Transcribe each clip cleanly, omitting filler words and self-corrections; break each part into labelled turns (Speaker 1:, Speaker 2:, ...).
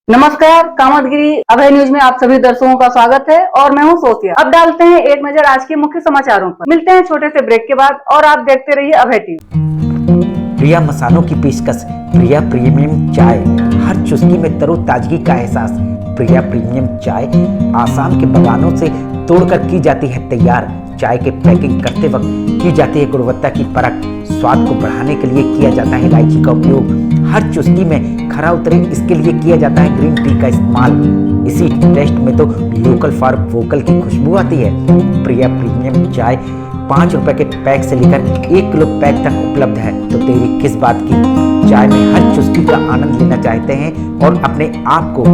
Speaker 1: नमस्कार, कामतगिरी अभय न्यूज में आप सभी दर्शकों का स्वागत है और मैं हूं सोफिया। अब डालते हैं एक नजर आज के मुख्य समाचारों पर। मिलते हैं छोटे से ब्रेक के बाद और आप देखते रहिए अभय टीवी।
Speaker 2: प्रिया मसालों की पेशकश, प्रिया प्रीमियम चाय, हर चुस्की में तरोताजगी का एहसास। प्रिया प्रीमियम चाय आसाम के बागानों से तोड़कर की जाती है तैयार। चाय के पैकिंग करते वक्त की जाती है गुणवत्ता की परख। स्वाद को बढ़ाने के लिए किया जाता है इलायची का उपयोग। हर चुस्की में खरा उतरे इसके लिए किया जाता है ग्रीन टी का इस्तेमाल। इसी टेस्ट में तो लोकल फॉर वोकल की खुशबू आती है। प्रिया प्रीमियम चाय 5 रुपए के पैक से लेकर 1 किलो पैक तक उपलब्ध है। तो देरी किस बात की, चाय में हर चुस्की का आनंद लेना चाहते हैं और अपने आप को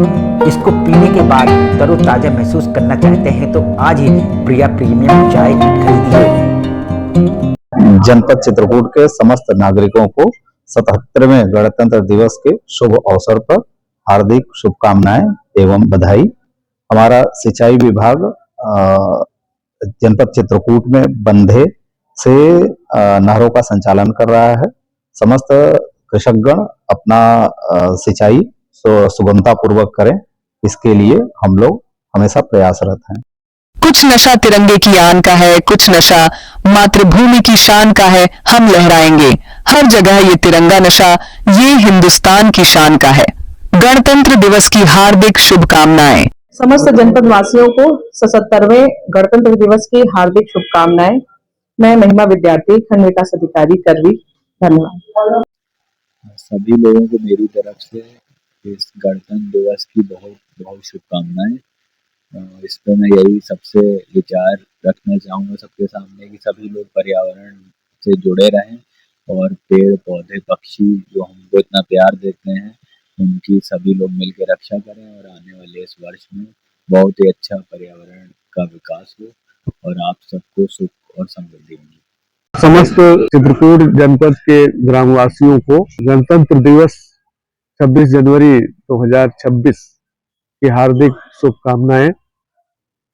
Speaker 2: इसको पीने के बाद तरोताजा महसूस करना चाहते हैं तो आज ही प्रिया प्रीमियम चाय खरीदिए।
Speaker 3: जनपद चित्रकूट के समस्त नागरिकों को 77वें गणतंत्र दिवस के शुभ अवसर पर हार्दिक शुभकामनाएं एवं बधाई। हमारा सिंचाई विभाग जनपद चित्रकूट में बंधे से नहरों का संचालन कर रहा है। समस्त कृषकगण अपना सिंचाई सुगमता पूर्वक करें, इसके लिए हम लोग हमेशा प्रयासरत हैं।
Speaker 4: कुछ नशा तिरंगे की आन का है, कुछ नशा मातृभूमि की शान का है। हम लहराएंगे हर जगह ये तिरंगा नशा, ये हिंदुस्तान की शान का है। गणतंत्र दिवस की हार्दिक शुभकामनाएं।
Speaker 5: समस्त जनपद वासियों को 77वें गणतंत्र दिवस की हार्दिक शुभकामनाएं। मैं महिमा विद्यार्थी, खंड विकास अधिकारी, करवी। धन्यवाद।
Speaker 6: सभी लोगों को मेरी तरफ से इस गणतंत्र दिवस की बहुत बहुत शुभकामनाएं। इस पर मैं यही सबसे विचार रखना चाहूँगा सबके सामने कि सभी लोग पर्यावरण से जुड़े रहें और पेड़ पौधे पक्षी जो हमको इतना प्यार देते हैं उनकी सभी लोग मिलकर रक्षा करें और आने वाले इस वर्ष में बहुत ही अच्छा पर्यावरण का विकास हो और आप सबको सुख और समृद्धि मिले।
Speaker 7: समस्त चित्रकूट जनपद के ग्रामवासियों को गणतंत्र दिवस 26 जनवरी 2026 की हार्दिक शुभकामनाएं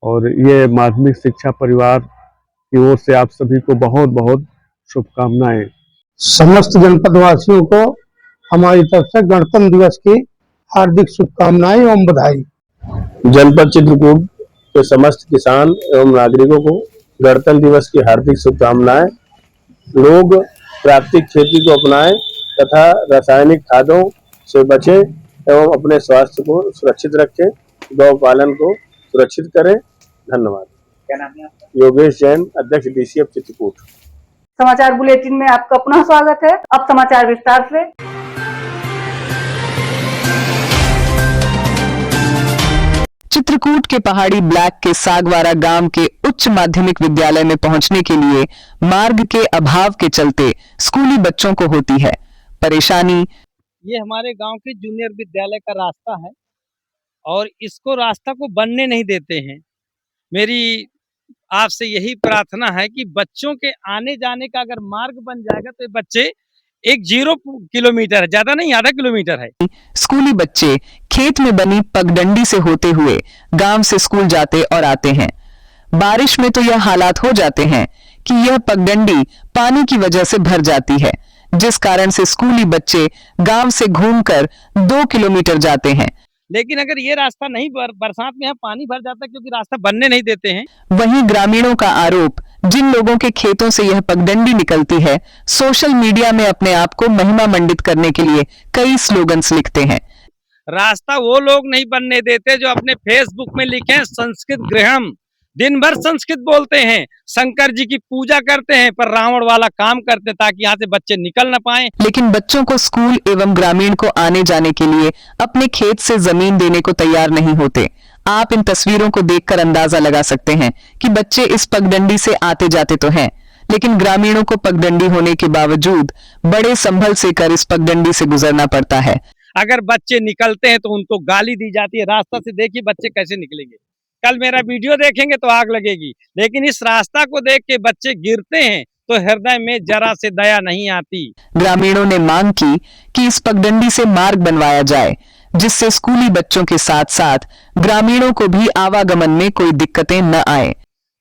Speaker 7: और ये माध्यमिक शिक्षा परिवार की ओर से आप सभी को बहुत बहुत शुभकामनाएं।
Speaker 8: समस्त जनपद वासियों को हमारी तरफ से गणतंत्र दिवस की हार्दिक शुभकामनाएं एवं बधाई।
Speaker 7: जनपद चित्रकूट के समस्त किसान एवं नागरिकों को गणतंत्र दिवस की हार्दिक शुभकामनाएं। लोग प्राकृतिक खेती को अपनाएं तथा रासायनिक खादों से बचें एवं अपने स्वास्थ्य को सुरक्षित रखें। गौ पालन को सुरक्षित करें। धन्यवाद।
Speaker 1: क्या नाम है आपका?
Speaker 7: योगेश जैन, अध्यक्ष डीसीएफ चित्रकूट।
Speaker 1: समाचार बुलेटिन में आपका पुनः स्वागत है। अब समाचार विस्तार से।
Speaker 4: चित्रकूट के पहाड़ी ब्लॉक के सागवारा गांव के उच्च माध्यमिक विद्यालय में पहुंचने के लिए मार्ग के अभाव के चलते स्कूली बच्चों को होती है परेशानी।
Speaker 9: ये हमारे गांव के जूनियर विद्यालय का रास्ता है और इसको रास्ता को बनने नहीं देते हैं। मेरी आपसे यही प्रार्थना है कि बच्चों के आने जाने का अगर मार्ग बन जाएगा तो बच्चे 0 किलोमीटर है, ज्यादा नहीं, आधा किलोमीटर है।
Speaker 4: स्कूली बच्चे खेत में बनी पगडंडी से होते हुए गांव से स्कूल जाते और आते हैं। बारिश में तो यह हालात हो जाते हैं कि यह पगडंडी पानी की वजह से भर जाती है, जिस कारण से स्कूली बच्चे गांव से घूमकर 2 किलोमीटर जाते हैं।
Speaker 9: लेकिन अगर ये रास्ता नहीं बरसात में यहाँ पानी भर जाता है क्योंकि रास्ता बनने नहीं देते हैं।
Speaker 4: वहीं ग्रामीणों का आरोप, जिन लोगों के खेतों से यह पगडंडी निकलती है, सोशल मीडिया में अपने आप को महिमा मंडित करने के लिए कई स्लोगन्स लिखते हैं।
Speaker 9: रास्ता वो लोग नहीं बनने देते जो अपने फेसबुक में लिखे संस्कृत गृहम, दिन भर संस्कृत बोलते हैं, शंकर जी की पूजा करते हैं पर रावण वाला काम करते ताकि यहाँ से बच्चे निकल न पाए।
Speaker 4: लेकिन बच्चों को स्कूल एवं ग्रामीण को आने जाने के लिए अपने खेत से जमीन देने को तैयार नहीं होते। आप इन तस्वीरों को देखकर अंदाजा लगा सकते हैं कि बच्चे इस पगडंडी से आते जाते तो हैं, लेकिन ग्रामीणों को पगडंडी होने के बावजूद बड़े संभल से कर इस पगडंडी से गुजरना पड़ता है।
Speaker 9: अगर बच्चे निकलते हैं तो उनको गाली दी जाती है। रास्ता से देखिए बच्चे कैसे निकलेंगे। कल मेरा वीडियो देखेंगे तो आग लगेगी, लेकिन इस रास्ता को देख के बच्चे गिरते हैं तो हृदय में जरा से दया नहीं आती।
Speaker 4: ग्रामीणों ने मांग की कि इस पगडंडी से मार्ग बनवाया जाए, जिससे स्कूली बच्चों के साथ साथ ग्रामीणों को भी आवागमन में कोई दिक्कतें न आए।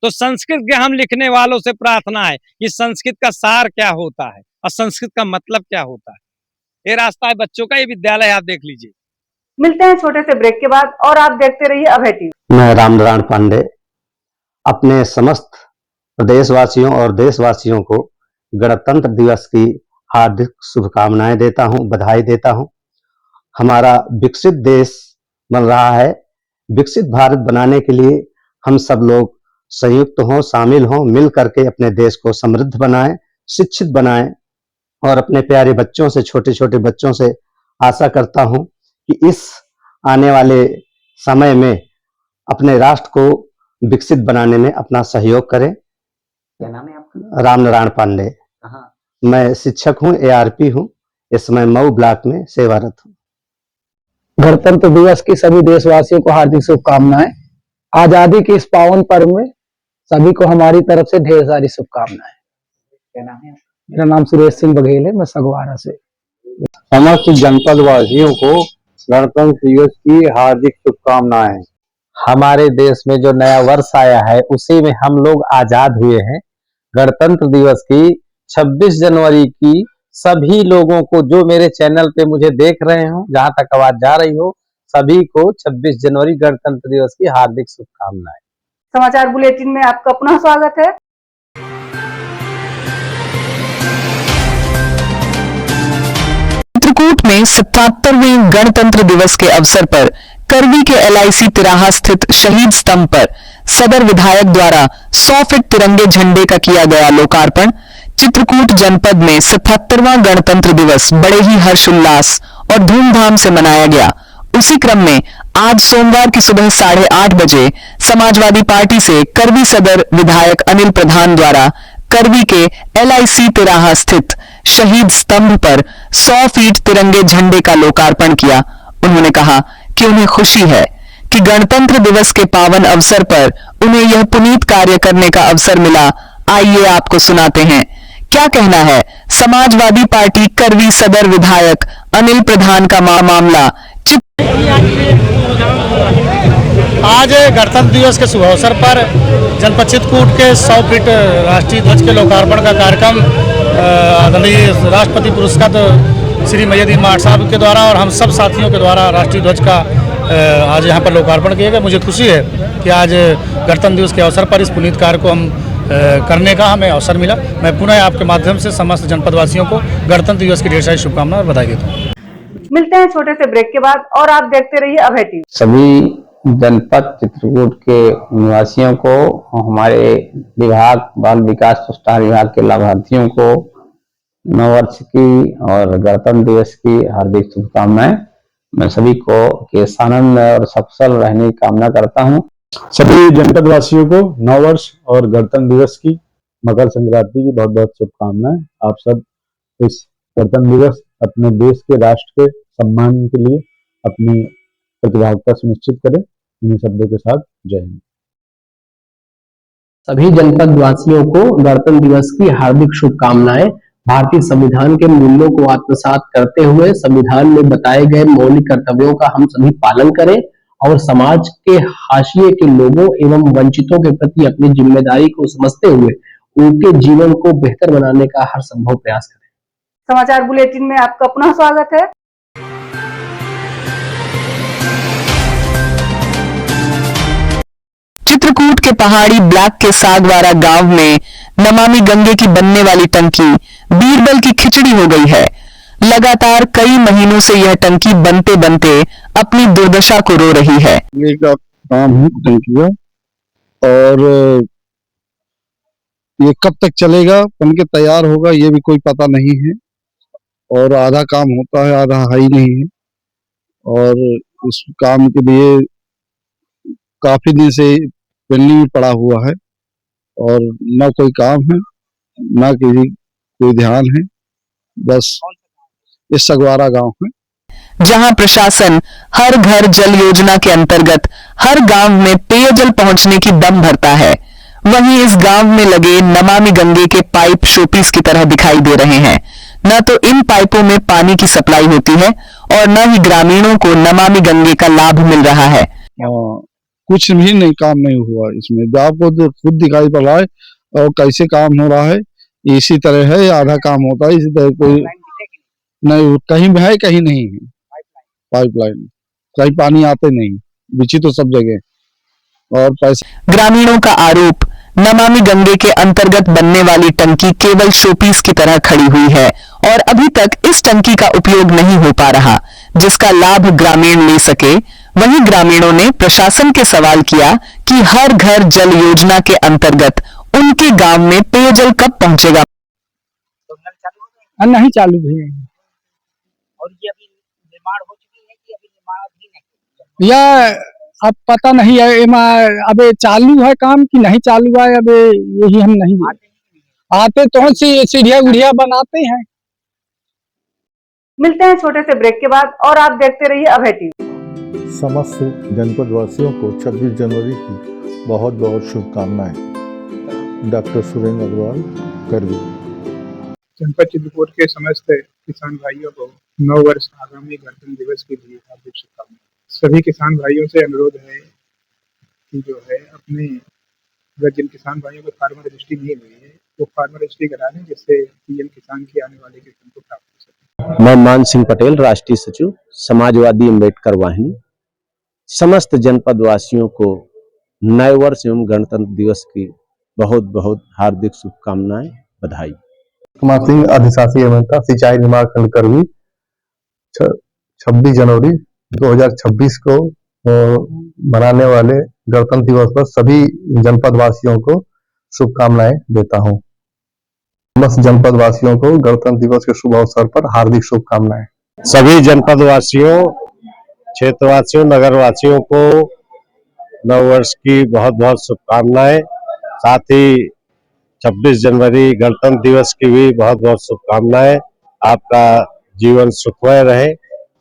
Speaker 9: तो संस्कृत ग्रहम लिखने वालों से प्रार्थना है कि संस्कृत का सार क्या होता है और संस्कृत का मतलब क्या होता है। ये रास्ता है बच्चों का, ये विद्यालय आप देख लीजिए।
Speaker 1: मिलते हैं छोटे से ब्रेक के बाद और आप देखते रहिए अभय टीवी।
Speaker 8: मैं रामनारायण पांडे अपने समस्त प्रदेशवासियों और देशवासियों को गणतंत्र दिवस की हार्दिक शुभकामनाएं देता हूं, बधाई देता हूं। हमारा विकसित देश बन रहा है। विकसित भारत बनाने के लिए हम सब लोग संयुक्त हों, शामिल हों, मिल करके अपने देश को समृद्ध बनाएं, शिक्षित बनाएं और अपने प्यारे बच्चों से, छोटे छोटे बच्चों से आशा करता हूं कि इस आने वाले समय में अपने राष्ट्र को विकसित बनाने में अपना सहयोग करें।
Speaker 2: क्या नाम है आपका?
Speaker 8: रामनारायण पांडे।
Speaker 2: कहाँ?
Speaker 8: मैं शिक्षक हूं, एआरपी हूं। इस समय मऊ ब्लॉक में सेवारत हूं।
Speaker 10: गणतंत्र दिवस की सभी देशवासियों को हार्दिक शुभकामनाएं। आजादी के इस पावन पर्व में सभी को हमारी तरफ से ढेर सारी शुभकामनाएं।
Speaker 2: क्या नाम है आपका?
Speaker 10: मेरा नाम सुरेश सिंह बघेल है, मैं सगवारा से।
Speaker 7: समस्त जनपद वासियों को गणतंत्र दिवस की हार्दिक शुभकामनाएं।
Speaker 11: हमारे देश में जो नया वर्ष आया है उसी में हम लोग आजाद हुए हैं। गणतंत्र दिवस की 26 जनवरी की सभी लोगों को, जो मेरे चैनल पे मुझे देख रहे हो, जहां तक आवाज जा रही हो, सभी को 26 जनवरी गणतंत्र दिवस की हार्दिक शुभकामनाएं।
Speaker 1: समाचार बुलेटिन में आपका पुनः स्वागत है।
Speaker 4: चित्रकूट में 77वें गणतंत्र दिवस के अवसर पर करवी के LIC तिराहा स्थित शहीद स्तंभ पर सदर विधायक द्वारा 100 फीट तिरंगे झंडे का किया गया लोकार्पण। चित्रकूट जनपद में 77वां गणतंत्र दिवस बड़े ही हर्षोल्लास और धूमधाम से मनाया गया। उसी क्रम में आज सोमवार की सुबह 8:30 बजे समाजवादी पार्टी से करवी सदर विधायक अनिल प्रधान द्वारा करवी के LIC तिराहा स्थित शहीद स्तंभ पर 100 फीट तिरंगे झंडे का लोकार्पण किया। उन्होंने कहा कि उन्हें खुशी है कि गणतंत्र दिवस के पावन अवसर पर उन्हें यह पुनीत कार्य करने का अवसर मिला। आइए आपको सुनाते हैं क्या कहना है समाजवादी पार्टी करवी सदर विधायक अनिल प्रधान का मामला।
Speaker 12: आज गणतंत्र दिवस के शुभ अवसर पर जनपद चित्रकूट के 100 फीट राष्ट्रीय ध्वज के लोकार्पण का कार्यक्रम आदरणीय राष्ट्रपति पुरस्कृत श्री मैयदीन माठ साहब के द्वारा और हम सब साथियों के द्वारा राष्ट्रीय ध्वज का आज यहाँ पर लोकार्पण किया गया। मुझे खुशी है कि आज गणतंत्र दिवस के अवसर पर इस पुनीत कार्य को हम करने का हमें अवसर मिला। मैं पुनः आपके माध्यम से समस्त जनपदवासियों को गणतंत्र दिवस की ढेर सारी शुभकामनाएं और बधाई देता हूँ।
Speaker 1: मिलते हैं छोटे से ब्रेक के बाद और आप देखते रहिए अभय टीवी।
Speaker 11: सभी जनपद चित्रकूट के निवासियों को, हमारे विभाग बाल विकास पुरस्कार विभाग के लाभार्थियों को नववर्ष की और गणतंत्र दिवस की हार्दिक शुभकामनाएं। मैं सभी को केश आनंद और सफल रहने की कामना करता हूं।
Speaker 7: सभी जनपद वासियों को नववर्ष और गणतंत्र दिवस की, मकर संक्रांति की बहुत बहुत शुभकामनाएं। आप सब इस गणतंत्र दिवस अपने देश के, राष्ट्र के सम्मान के लिए अपनी प्रतिभागिता सुनिश्चित करें। इन्हीं शब्दों के साथ जय हिंद।
Speaker 10: सभी जनपद वासियों को गणतंत्र दिवस की हार्दिक शुभकामनाएं। भारतीय संविधान के मूल्यों को आत्मसात करते हुए संविधान में बताए गए मौलिक कर्तव्यों का हम सभी पालन करें और समाज के हाशिए के लोगों एवं वंचितों के प्रति अपनी जिम्मेदारी को समझते हुए उनके जीवन को बेहतर बनाने का हर संभव प्रयास करें।
Speaker 1: समाचार बुलेटिन में आपका पुनः स्वागत है।
Speaker 4: चित्रकूट के पहाड़ी ब्लॉक के सागवारा गांव में नमामि गंगे की बनने वाली टंकी बीरबल की खिचड़ी हो गई है। लगातार कई महीनों से यह टंकी बनते बनते अपनी दुर्दशा को रो रही है।
Speaker 7: ये का काम है टंकी का, और ये कब तक चलेगा, बन के तैयार होगा, ये भी कोई पता नहीं है। और आधा काम होता है, आधा है ही नहीं है। और उस काम के लिए काफी दिन से पेंडिंग में पड़ा हुआ है और ना कोई काम है, ना कोई ध्यान है। बस इस सगवारा गांव है
Speaker 4: जहां प्रशासन हर घर जल योजना के अंतर्गत हर गांव में पेयजल पहुंचने की दम भरता है, वहीं इस गांव में लगे नमामि गंगे के पाइप शोपीस की तरह दिखाई दे रहे हैं। न तो इन पाइपों में पानी की सप्लाई होती है और न ही ग्रामीणों को नमामि गंगे का लाभ मिल रहा है।
Speaker 7: कुछ भी नहीं, काम नहीं हुआ इसमें। आपको तो खुद दिखाई पड़ रहा है और कैसे काम हो रहा है। इसी तरह है, आधा काम होता है इसी तरह। कोई नहीं, कहीं है कहीं नहीं है पाइपलाइन।
Speaker 13: कहीं पानी आते नहीं, बिछी तो सब जगह और पैसे।
Speaker 4: ग्रामीणों का आरोप, नमामि गंगे के अंतर्गत बनने वाली टंकी केवल शोपीस की तरह खड़ी हुई है और अभी तक इस टंकी का उपयोग नहीं हो पा रहा, जिसका लाभ ग्रामीण ले सके। वहीं ग्रामीणों ने प्रशासन के सवाल किया कि हर घर जल योजना के अंतर्गत उनके गांव में पेयजल कब पहुंचेगा।
Speaker 13: नहीं चालू भी है
Speaker 2: और ये अभी निर्माण हो चुकी है कि अभी निर्माणाधीन है?
Speaker 13: या अब पता नहीं है अब चालू है काम कि नहीं चालू है, अब यही हम नहीं आते तो सीढ़िया उड़िया बनाते हैं।
Speaker 1: मिलते हैं छोटे से ब्रेक के बाद और आप देखते रहिए अभय टीवी।
Speaker 14: समस्त जनपद वासियों को 26 जनवरी की बहुत बहुत शुभकामनाएं। डॉक्टर सुरेंद्र अग्रवाल, करवी।
Speaker 15: जनपद चित्रकूट के समस्त किसान भाइयों को नव वर्ष आगामी गणतंत्र दिवस के लिए हार्दिक शुभकामनाएं। सभी किसान भाइयों से अनुरोध है कि जो है अपने अगर जिन किसान भाइयों को फार्मर रजिस्ट्री नहीं हुई है वो फार्मर रजिस्ट्री करा लें, जिससे पीएम किसान की आने वाले किसान को प्राप्त हो सके।
Speaker 8: मैं मान सिंह पटेल, राष्ट्रीय सचिव समाजवादी अम्बेडकर वाहिनी। समस्त जनपद वासियों को नए वर्ष एवं गणतंत्र दिवस की बहुत बहुत हार्दिक शुभकामनाएं, बधाई।
Speaker 14: कुमार सिंह, अधिशासी अभियंता सिंचाई निर्माण खंड करवी। 26 जनवरी 2026 को मनाने वाले गणतंत्र दिवस पर सभी जनपद वासियों को शुभकामनाएं देता हूं। समस्त जनपद वासियों को गणतंत्र दिवस के शुभ अवसर पर हार्दिक शुभकामनाएं।
Speaker 7: सभी जनपद वासियों, क्षेत्रवासियों, नगरवासियों को नव वर्ष की बहुत बहुत शुभकामनाएं। साथ ही 26 जनवरी गणतंत्र दिवस की भी बहुत बहुत शुभकामनाएं। आपका जीवन सुखमय रहे,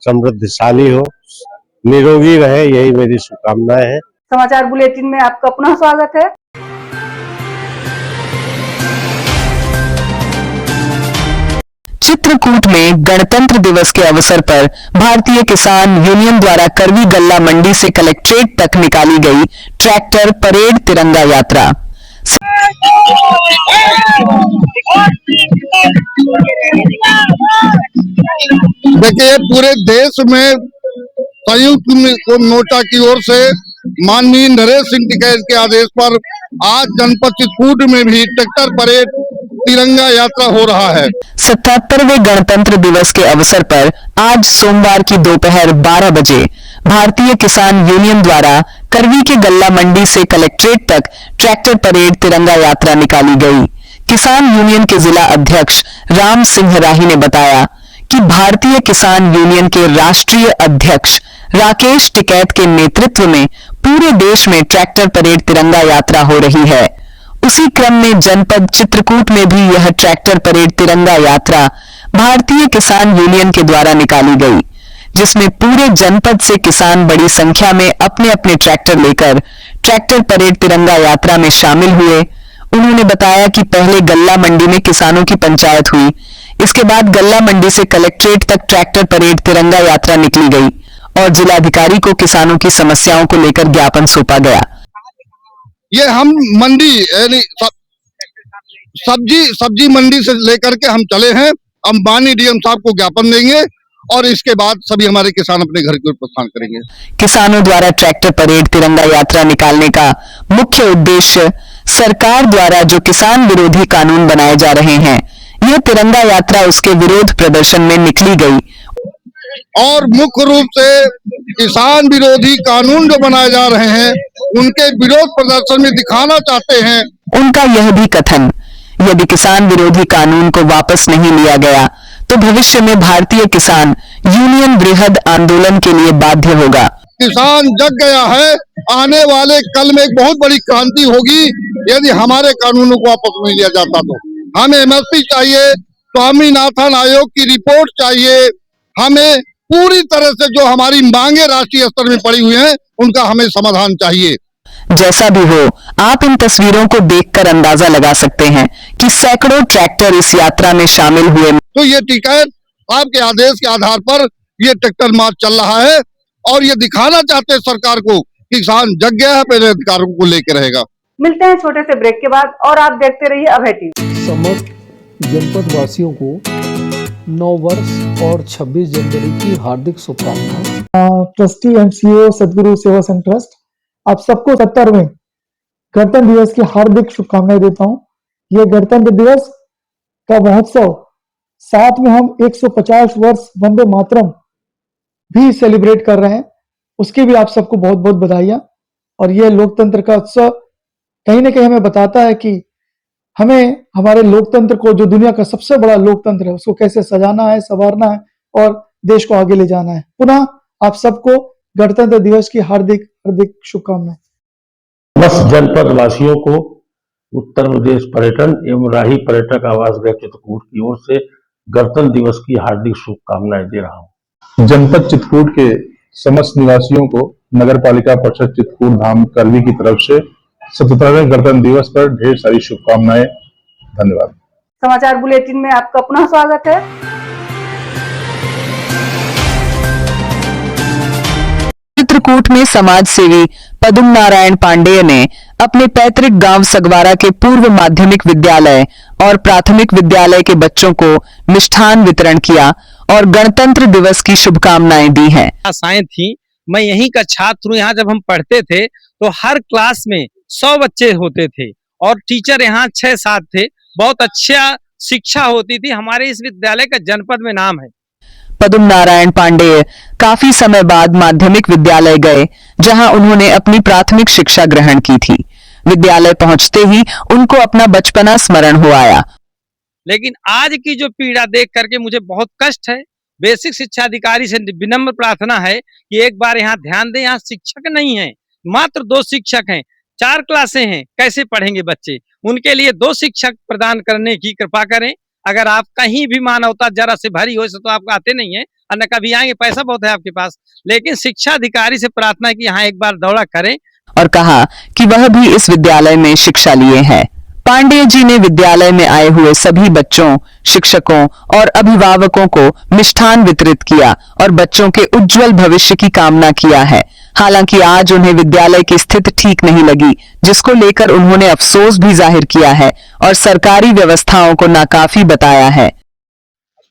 Speaker 7: समृद्धिशाली हो, निरोगी रहे, यही मेरी शुभकामनाएं हैं।
Speaker 1: समाचार बुलेटिन में आपका पुनः स्वागत है।
Speaker 4: चित्रकूट में गणतंत्र दिवस के अवसर पर भारतीय किसान यूनियन द्वारा करवी गल्ला मंडी से कलेक्ट्रेट तक निकाली गई ट्रैक्टर परेड तिरंगा यात्रा।
Speaker 12: देखिए, पूरे देश में संयुक्त मोर्चा की ओर से माननीय नरेश सिंह टिकैत के आदेश पर आज जनपद चित्रकूट में भी ट्रैक्टर परेड तिरंगा यात्रा हो रहा है।
Speaker 4: 77वें गणतंत्र दिवस के अवसर पर आज सोमवार की दोपहर 12 बजे भारतीय किसान यूनियन द्वारा करवी के गल्ला मंडी से कलेक्ट्रेट तक ट्रैक्टर परेड तिरंगा यात्रा निकाली गई। किसान यूनियन के जिला अध्यक्ष राम सिंह राही ने बताया कि भारतीय किसान यूनियन के राष्ट्रीय अध्यक्ष राकेश टिकैत के नेतृत्व में पूरे देश में ट्रैक्टर परेड तिरंगा यात्रा हो रही है। उसी क्रम में जनपद चित्रकूट में भी यह ट्रैक्टर परेड तिरंगा यात्रा भारतीय किसान यूनियन के द्वारा निकाली गई, जिसमें पूरे जनपद से किसान बड़ी संख्या में अपने अपने ट्रैक्टर लेकर ट्रैक्टर परेड तिरंगा यात्रा में शामिल हुए। उन्होंने बताया कि पहले गल्ला मंडी में किसानों की पंचायत हुई, इसके बाद गल्ला मंडी से कलेक्ट्रेट तक ट्रैक्टर परेड तिरंगा यात्रा निकली गई और जिलाधिकारी को किसानों की समस्याओं को लेकर ज्ञापन सौंपा गया।
Speaker 12: ये हम मंडी यानी सब्जी मंडी से लेकर के हम चले हैं। हम माननीय डीएम साहब को ज्ञापन देंगे और इसके बाद सभी हमारे किसान अपने घर की ओर प्रस्थान करेंगे।
Speaker 4: किसानों द्वारा ट्रैक्टर परेड तिरंगा यात्रा निकालने का मुख्य उद्देश्य सरकार द्वारा जो किसान विरोधी कानून बनाए जा रहे हैं, यह तिरंगा यात्रा उसके विरोध प्रदर्शन में निकली गई
Speaker 12: और मुख्य रूप से किसान विरोधी कानून जो बनाए जा रहे हैं उनके विरोध प्रदर्शन में दिखाना चाहते हैं।
Speaker 4: उनका यह भी कथन, यदि किसान विरोधी कानून को वापस नहीं लिया गया तो भविष्य में भारतीय किसान यूनियन वृहद आंदोलन के लिए बाध्य होगा।
Speaker 12: किसान जग गया है, आने वाले कल में एक बहुत बड़ी क्रांति होगी यदि हमारे कानूनों को वापस नहीं लिया जाता तो। हमें एमएसपी चाहिए, स्वामीनाथन आयोग की रिपोर्ट चाहिए, हमें पूरी तरह से जो हमारी मांगे राष्ट्रीय स्तर में पड़ी हुई हैं उनका हमें समाधान चाहिए।
Speaker 4: जैसा भी हो, आप इन तस्वीरों को देखकर अंदाजा लगा सकते हैं कि सैकड़ों ट्रैक्टर इस यात्रा में शामिल हुए।
Speaker 12: तो ये टिकैत आपके आदेश के आधार पर ये ट्रैक्टर मार्च चल रहा है और ये दिखाना चाहते हैं सरकार को कि किसान जग गया है, पहले अधिकारों को लेकर रहेगा।
Speaker 1: मिलते हैं छोटे से ब्रेक के बाद और आप देखते रहिए अभय टीवी।
Speaker 16: समस्त जनपद वासियों को नव वर्ष और 26 जनवरी की हार्दिक शुभकामनाएं। ट्रस्टी एंड सीईओ सदगुरु सेवा संघ ट्रस्ट, आप सबको 70वें गणतंत्र दिवस की हार्दिक शुभकामनाएं देता हूं। यह गणतंत्र दिवस का महोत्सव साथ में हम 150 वर्ष वंदे मातरम भी सेलिब्रेट कर रहे हैं, उसकी भी आप सबको बहुत बहुत बधाइयां। और यह लोकतंत्र का उत्सव कहीं ना कहीं हमें बताता है कि हमें हमारे लोकतंत्र को, जो दुनिया का सबसे बड़ा लोकतंत्र है, उसको कैसे सजाना है, संवारना है और देश को आगे ले जाना है। पुनः आप सबको गणतंत्र दिवस की हार्दिक हार्दिक शुभकामनाएं।
Speaker 7: समस्त जनपद वासियों को उत्तर प्रदेश पर्यटन एवं राही पर्यटक आवास गृह चित्रकूट की ओर से गणतंत्र दिवस की हार्दिक शुभकामनाएं दे रहा हूं।
Speaker 14: जनपद चित्रकूट के समस्त निवासियों को नगर पालिका परिषद चित्रकूट धाम करवी की तरफ से 77वें गणतंत्र दिवस पर ढेर सारी शुभकामनाएं। धन्यवाद।
Speaker 1: समाचार बुलेटिन में आपका पुनः स्वागत है।
Speaker 4: चित्रकूट में समाज सेवी पद्म नारायण पांडेय ने अपने पैतृक गांव सगवारा के पूर्व माध्यमिक विद्यालय और प्राथमिक विद्यालय के बच्चों को मिष्ठान वितरण किया और गणतंत्र दिवस की शुभकामनाएं दी हैं।
Speaker 9: आशाएं थी, मैं यहीं का छात्र हूँ। यहाँ जब हम पढ़ते थे तो हर क्लास में 100 बच्चे होते थे और टीचर यहाँ 6-7 थे। बहुत अच्छा शिक्षा होती थी। हमारे इस विद्यालय का जनपद में नाम है।
Speaker 4: पद्म नारायण पांडेय काफी समय बाद माध्यमिक विद्यालय गए, जहां उन्होंने अपनी प्राथमिक शिक्षा ग्रहण की थी। विद्यालय पहुंचते ही उनको अपना बचपना स्मरण हो आया।
Speaker 9: लेकिन आज की जो पीड़ा देख करके मुझे बहुत कष्ट है। बेसिक शिक्षा अधिकारी से विनम्र प्रार्थना है कि एक बार यहाँ ध्यान दें। यहाँ शिक्षक नहीं है, मात्र 2 शिक्षक हैं। 4 क्लासें हैं, कैसे पढ़ेंगे बच्चे? उनके लिए 2 शिक्षक प्रदान करने की कृपा करें। अगर आप कहीं भी मानवता जरा से भरी हो तो आप आते नहीं है, और न कभी आएंगे। पैसा बहुत है आपके पास, लेकिन शिक्षा अधिकारी से प्रार्थना है कि यहाँ एक बार दौरा करें।
Speaker 4: और कहा कि वह भी इस विद्यालय में शिक्षा लिए हैं। पांडेय जी ने विद्यालय में आए हुए सभी बच्चों, शिक्षकों और अभिभावकों को मिष्ठान वितरित किया और बच्चों के उज्जवल भविष्य की कामना किया है। हालांकि आज उन्हें विद्यालय की स्थिति ठीक नहीं लगी, जिसको लेकर उन्होंने अफसोस भी जाहिर किया है और सरकारी व्यवस्थाओं को नाकाफी बताया है।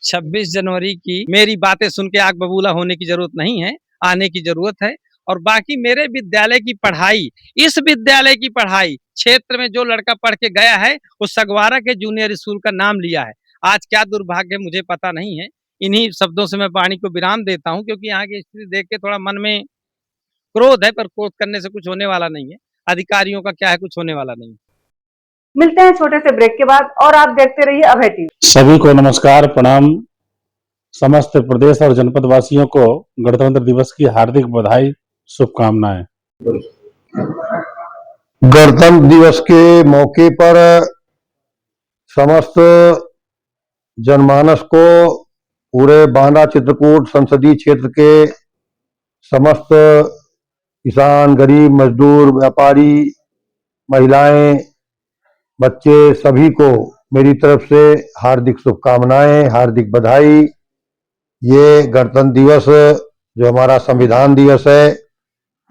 Speaker 9: 26 जनवरी की मेरी बातें सुन के आग बबूला होने की जरूरत नहीं है, आने की जरूरत है। और बाकी मेरे विद्यालय की पढ़ाई, इस विद्यालय की पढ़ाई, क्षेत्र में जो लड़का पढ़ के गया है वो सगवारा के जूनियर स्कूल का नाम लिया है। आज क्या दुर्भाग्य मुझे पता नहीं है। इन्हीं शब्दों से मैं वाणी को विराम देता हूं, क्योंकि यहाँ की स्थिति देख के थोड़ा मन में क्रोध है, पर क्रोध करने से कुछ होने वाला नहीं है। अधिकारियों का क्या है, कुछ होने वाला नहीं।
Speaker 1: मिलते हैं छोटे से ब्रेक के बाद और आप देखते रहिए अभय टीवी।
Speaker 7: सभी को नमस्कार, प्रणाम। समस्त प्रदेश और जनपद वासियों को गणतंत्र दिवस की हार्दिक बधाई, शुभकामनाएं।
Speaker 14: गणतंत्र दिवस के मौके पर समस्त जनमानस को, पूरे बांदा चित्रकूट संसदीय क्षेत्र के समस्त किसान, गरीब, मजदूर, व्यापारी, महिलाएं, बच्चे, सभी को मेरी तरफ से हार्दिक शुभकामनाएं, हार्दिक बधाई। ये गणतंत्र दिवस जो हमारा संविधान दिवस है,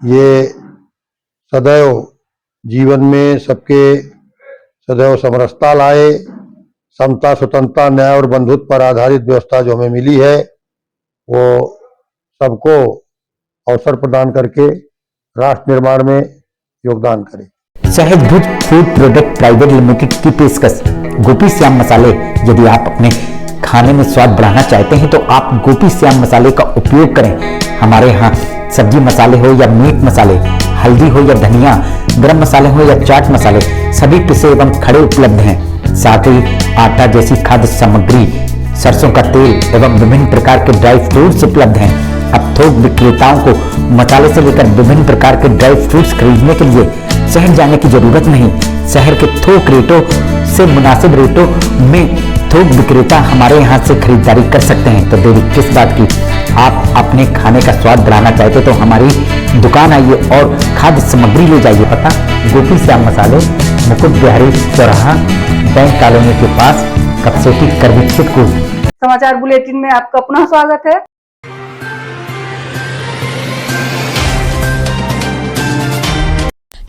Speaker 14: ये सदैव जीवन में सबके सदैव समरसता लाए। समता, स्वतंत्रता, न्याय और बंधुत्व पर आधारित व्यवस्था जो हमें मिली है, वो सबको अवसर प्रदान करके राष्ट्र निर्माण में योगदान करे।
Speaker 2: सहज भुज फूड प्रोडक्ट प्राइवेट लिमिटेड की पेशकश गोपी श्याम मसाले। यदि आप अपने खाने में स्वाद बढ़ाना चाहते हैं तो आप गोपी श्याम मसाले का उपयोग करें। हमारे यहाँ सब्जी मसाले हो या मीट मसाले, हल्दी हो या धनिया, गरम मसाले हो या चाट मसाले, सभी पिसे एवं खड़े उपलब्ध हैं। साथ ही आटा जैसी खाद्य सामग्री, सरसों का तेल एवं विभिन्न प्रकार के ड्राई फ्रूट्स उपलब्ध हैं। अब थोक विक्रेताओं को मसाले से लेकर विभिन्न प्रकार के ड्राई फ्रूट्स खरीदने के लिए शहर जाने की जरूरत नहीं। शहर के थोक रेटों से मुनासिब रेटों में थोक विक्रेता हमारे यहाँ से खरीदारी कर सकते हैं। तो देरी किस बात की, आप अपने खाने का स्वाद बढ़ाना चाहते तो हमारी दुकान आइए और खाद्य सामग्री ले जाइए। पता गोपी श्याम मसाले, मुकुट बिहारी चौराहा, बैंक कॉलोनी के पास, कपसेटी, करवी, चित्रकूट।
Speaker 1: समाचार बुलेटिन में आपका पुनः स्वागत है।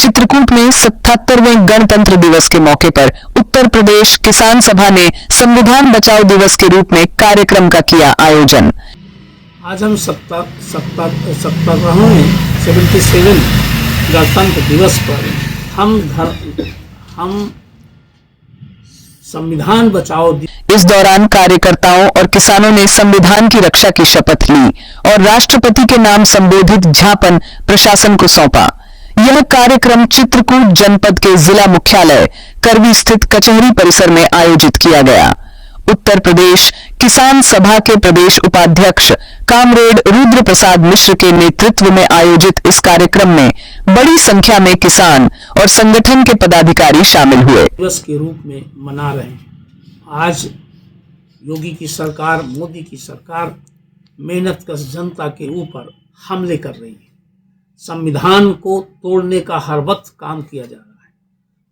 Speaker 4: चित्रकूट में 77वें गणतंत्र दिवस के मौके पर उत्तर प्रदेश किसान सभा ने संविधान बचाओ दिवस के रूप में कार्यक्रम का किया आयोजन।
Speaker 12: आज हम 77वें गणतंत्र दिवस पर हम संविधान बचाओ।
Speaker 4: इस दौरान कार्यकर्ताओं और किसानों ने संविधान की रक्षा की शपथ ली और राष्ट्रपति के नाम संबोधित ज्ञापन प्रशासन को सौंपा। यह कार्यक्रम चित्रकूट जनपद के जिला मुख्यालय करवी स्थित कचहरी परिसर में आयोजित किया गया। उत्तर प्रदेश किसान सभा के प्रदेश उपाध्यक्ष कामरेड रुद्र प्रसाद मिश्र के नेतृत्व में आयोजित इस कार्यक्रम में बड़ी संख्या में किसान और संगठन के पदाधिकारी शामिल हुए।
Speaker 12: दिवस के रूप में मना रहे हैं। आज योगी की सरकार, मोदी की सरकार मेहनतकश जनता के ऊपर हमले कर रही है। संविधान को तोड़ने का हर वक्त काम किया जा रहा है।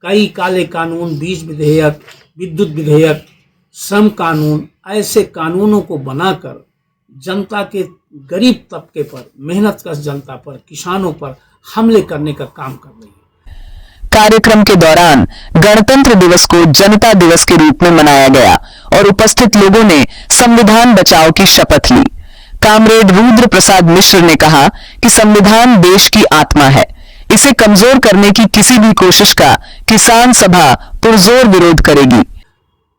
Speaker 12: कई काले कानून, बीज विधेयक, विद्युत विधेयक, श्रम कानून, ऐसे कानूनों को बनाकर जनता के गरीब तबके पर, मेहनतकश जनता पर, किसानों पर हमले करने का काम कर रही है।
Speaker 4: कार्यक्रम के दौरान गणतंत्र दिवस को जनता दिवस के रूप में मनाया गया और उपस्थित लोगों ने संविधान बचाओ की शपथ ली। कामरेड रुद्र प्रसाद मिश्र ने कहा कि संविधान देश की आत्मा है। इसे कमजोर करने की किसी भी कोशिश का किसान सभा पुरजोर विरोध करेगी।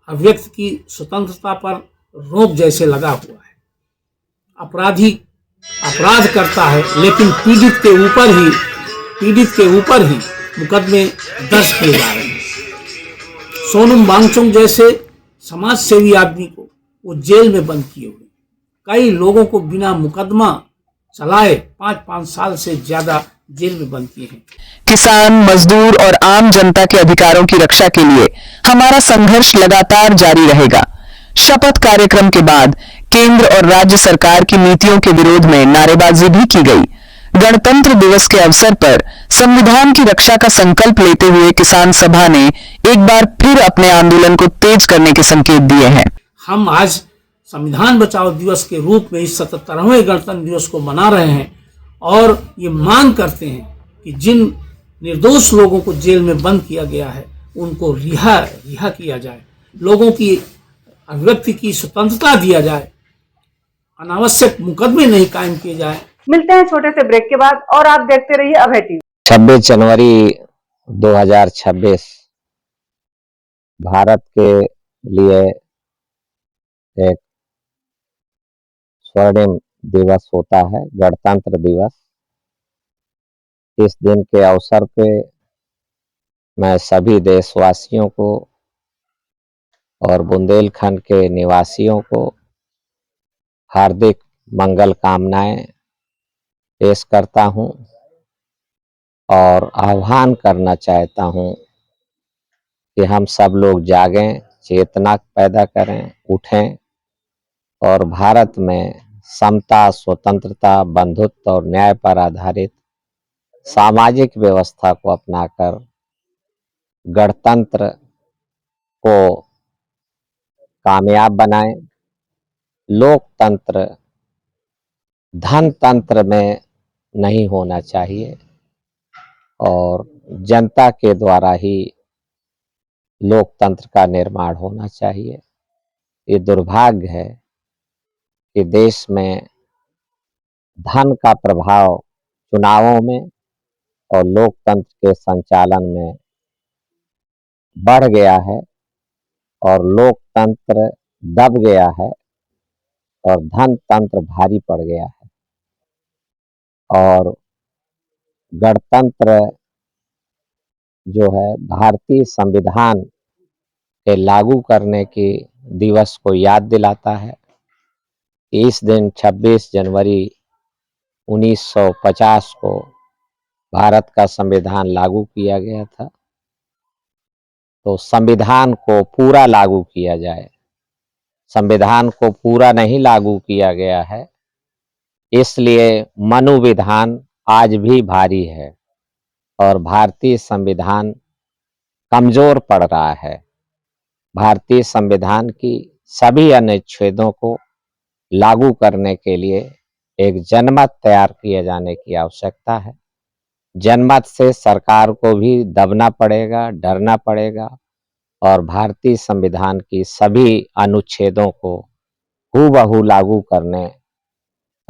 Speaker 12: अभिव्यक्ति की स्वतंत्रता पर रोक जैसे लगा हुआ है। अपराधी अपराध करता है, लेकिन पीड़ित के ऊपर ही मुकदमे दर्ज किए जा रहे हैं। सोनम वांगचुक जैसे समाज सेवी आदमी को वो जेल में बंद किए हुए। कई लोगों को बिना मुकदमा चलाए 5-5 साल से ज्यादा जेल में बंद किए हैं।
Speaker 4: किसान, मजदूर और आम जनता के अधिकारों की रक्षा के लिए हमारा संघर्ष लगातार जारी रहेगा। शपथ कार्यक्रम के बाद केंद्र और राज्य सरकार की नीतियों के विरोध में नारेबाजी भी की गई। गणतंत्र दिवस के अवसर पर संविधान की रक्षा का संकल्प लेते हुए किसान सभा ने एक बार फिर अपने आंदोलन को तेज करने के संकेत दिए हैं।
Speaker 12: हम आज संविधान बचाओ दिवस के रूप में इस 77वें गणतंत्र दिवस को मना रहे हैं और ये मांग करते हैं कि जिन निर्दोष लोगों को जेल में बंद किया गया है उनको रिहा किया जाए, लोगों की अभिव्यक्ति की स्वतंत्रता दिया जाए, अनावश्यक मुकदमे नहीं कायम किए जाए।
Speaker 1: मिलते हैं छोटे से ब्रेक के बाद और आप देखते रहिए अभय टीवी।
Speaker 11: 26 जनवरी 2026 भारत के लिए एक स्वर्णिम दिवस होता है, गणतंत्र दिवस। इस दिन के अवसर पे मैं सभी देशवासियों को और बुंदेलखंड के निवासियों को हार्दिक मंगल कामनाएं पेश करता हूं और आह्वान करना चाहता हूं कि हम सब लोग जागें, चेतना पैदा करें, उठें और भारत में समता, स्वतंत्रता, बंधुत्व और न्याय पर आधारित सामाजिक व्यवस्था को अपनाकर गणतंत्र को कामयाब बनाएं। लोकतंत्र धनतंत्र में नहीं होना चाहिए और जनता के द्वारा ही लोकतंत्र का निर्माण होना चाहिए। ये दुर्भाग्य है कि देश में धन का प्रभाव चुनावों में और लोकतंत्र के संचालन में बढ़ गया है और लोकतंत्र दब गया है और धनतंत्र भारी पड़ गया है। और गणतंत्र जो है भारतीय संविधान के लागू करने की दिवस को याद दिलाता है। इस दिन 26 जनवरी 1950 को भारत का संविधान लागू किया गया था। तो संविधान को पूरा लागू किया जाए। संविधान को पूरा नहीं लागू किया गया है, इसलिए मनोविधान आज भी भारी है और भारतीय संविधान कमजोर पड़ रहा है। भारतीय संविधान की सभी अनुच्छेदों को लागू करने के लिए एक जनमत तैयार किए जाने की आवश्यकता है। जनमत से सरकार को भी दबना पड़ेगा, डरना पड़ेगा और भारतीय संविधान की सभी अनुच्छेदों को हूबहू लागू करने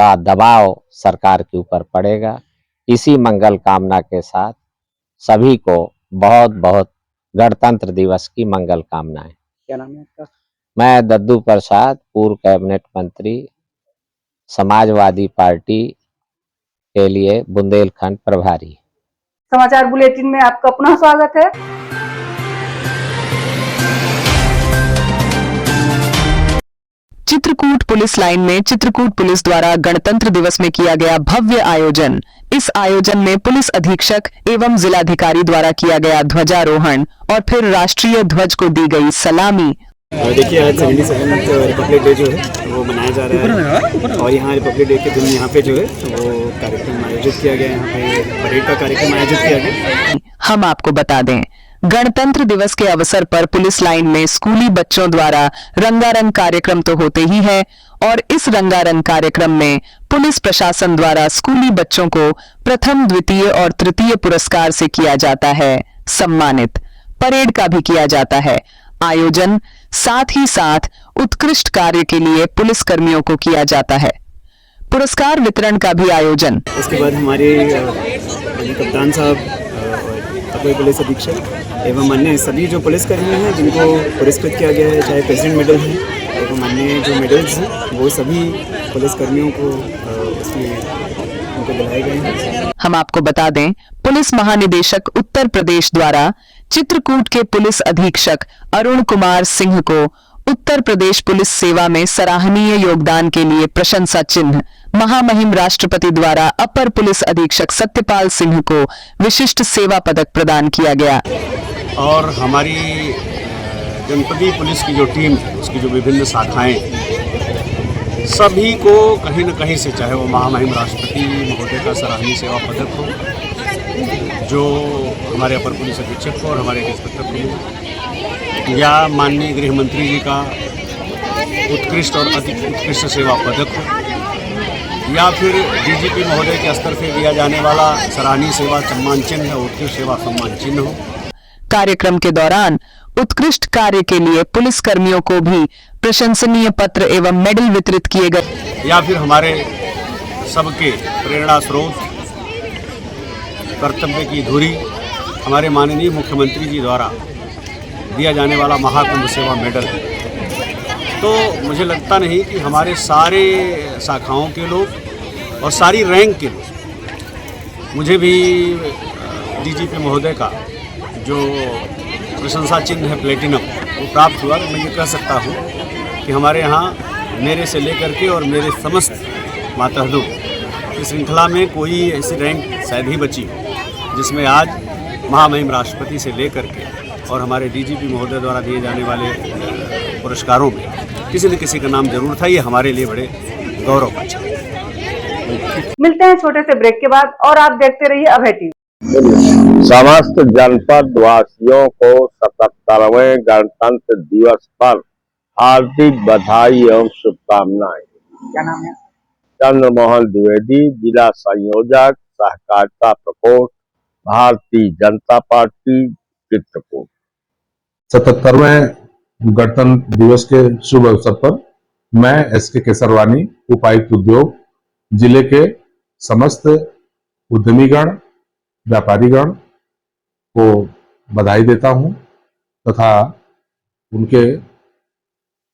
Speaker 17: का दबाव सरकार के ऊपर पड़ेगा। इसी मंगल कामना के साथ सभी को बहुत बहुत गणतंत्र दिवस की मंगल कामनाएं।
Speaker 2: क्या नाम है आपका?
Speaker 17: मैं दद्दू प्रसाद, पूर्व कैबिनेट मंत्री, समाजवादी पार्टी के लिए बुंदेलखंड प्रभारी।
Speaker 1: समाचार बुलेटिन में आपका पुनः स्वागत है।
Speaker 4: चित्रकूट पुलिस लाइन में चित्रकूट पुलिस द्वारा गणतंत्र दिवस में किया गया भव्य आयोजन। इस आयोजन में पुलिस अधीक्षक एवं जिलाधिकारी द्वारा किया गया ध्वजारोहण और फिर राष्ट्रीय ध्वज को दी गई सलामी।
Speaker 18: देखिए, आज 77 रिपब्लिक डे जो है वो मनाया जा रहा है और यहाँ रिपब्लिक डे के दिन यहाँ पे जो है वो कार्यक्रम आयोजित किया गया। यहाँ पे परेड का कार्यक्रम आयोजित किया गया।
Speaker 4: हम आपको बता दें, गणतंत्र दिवस के अवसर पर पुलिस लाइन में स्कूली बच्चों द्वारा रंगारंग कार्यक्रम तो होते ही है और इस रंगारंग कार्यक्रम में पुलिस प्रशासन द्वारा स्कूली बच्चों को प्रथम, द्वितीय और तृतीय पुरस्कार से किया जाता है सम्मानित। परेड का भी किया जाता है आयोजन, साथ ही साथ उत्कृष्ट कार्य के लिए पुलिस कर्मियों को किया जाता है पुरस्कार वितरण का भी आयोजन।
Speaker 18: उसके बाद हमारे कप्तान साहब, अपर पुलिस अधीक्षक एवं अन्य सभी जो पुलिसकर्मी हैं जिनको पुरस्कृत किया गया है, चाहे प्रेसिडेंट मेडल है एवं अन्य जो मेडल्स हैं, वो सभी पुलिसकर्मियों को उनको दिलाए गए हैं।
Speaker 4: हम आपको बता दें, पुलिस महानिदेशक उत्तर प्रदेश द्वारा चित्रकूट के पुलिस अधीक्षक अरुण कुमार सिंह को उत्तर प्रदेश पुलिस सेवा में सराहनीय योगदान के लिए प्रशंसा चिन्ह, महामहिम राष्ट्रपति द्वारा अपर पुलिस अधीक्षक सत्यपाल सिंह को विशिष्ट सेवा पदक प्रदान किया गया।
Speaker 19: और हमारी जनपदीय पुलिस की जो टीम है, उसकी जो विभिन्न शाखाएं, सभी को कहीं न कहीं से, चाहे वो महामहिम राष्ट्रपति महोदय का सराहनीय सेवा पदक हो, जो हमारे अपर पुलिस अधीक्षक को और हमारे इंस्पेक्टर पुलिस, या माननीय गृह मंत्री जी का उत्कृष्ट और अति उत्कृष्ट सेवा पदक हो, या फिर डीजीपी महोदय के स्तर से दिया जाने वाला सराहनीय सेवा सम्मान चिन्ह, उत्कृष्ट सेवा सम्मान चिन्ह हो।
Speaker 4: कार्यक्रम के दौरान उत्कृष्ट कार्य के लिए पुलिस कर्मियों को भी प्रशंसनीय पत्र एवं मेडल वितरित किए गए।
Speaker 19: या फिर हमारे सबके प्रेरणा स्रोत, कर्तव्य की धुरी, हमारे माननीय मुख्यमंत्री जी द्वारा दिया जाने वाला महाकुंभ सेवा मेडल। तो मुझे लगता नहीं कि हमारे सारे शाखाओं के लोग और सारी रैंक के लोग, मुझे भी डीजीपी महोदय का जो प्रशंसा चिन्ह है प्लेटिनम, वो प्राप्त हुआ। मैं ये कह सकता हूँ कि हमारे यहाँ मेरे से लेकर के और मेरे समस्त मातहतों की श्रृंखला में कोई ऐसी रैंक शायद ही बची जिसमें आज महामहिम राष्ट्रपति से लेकर के और हमारे डीजीपी महोदय द्वारा दिए जाने वाले पुरस्कारों में किसी न किसी का नाम जरूर था। ये हमारे लिए बड़े गौरव का क्षण है।
Speaker 1: मिलते हैं छोटे से ब्रेक के बाद और आप देखते रहिए अभय टीवी।
Speaker 20: समस्त जनपद वासियों को 77वें गणतंत्र दिवस पर हार्दिक बधाई एवं शुभकामनाएं।
Speaker 2: क्या नाम है?
Speaker 20: चंद्रमोहन द्विवेदी, जिला संयोजक सहकारिता प्रकोष्ठ, भारतीय जनता पार्टी, चित्रकूट।
Speaker 21: 77वें गणतंत्र दिवस के शुभ अवसर पर मैं एसके केसरवानी, उपायुक्त उद्योग, जिले के समस्त उद्यमीगण, व्यापारीगण को बधाई देता हूं तथा उनके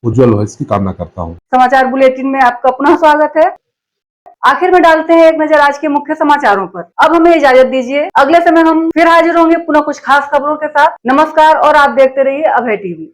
Speaker 21: उज्जवल भविष्य की कामना करता हूं।
Speaker 1: समाचार बुलेटिन में आपका पुनः स्वागत है। आखिर में डालते हैं एक नजर आज के मुख्य समाचारों पर। अब हमें इजाजत दीजिए, अगले समय हम फिर हाजिर होंगे पुनः कुछ खास खबरों के साथ। नमस्कार और आप देखते रहिए अभय टीवी।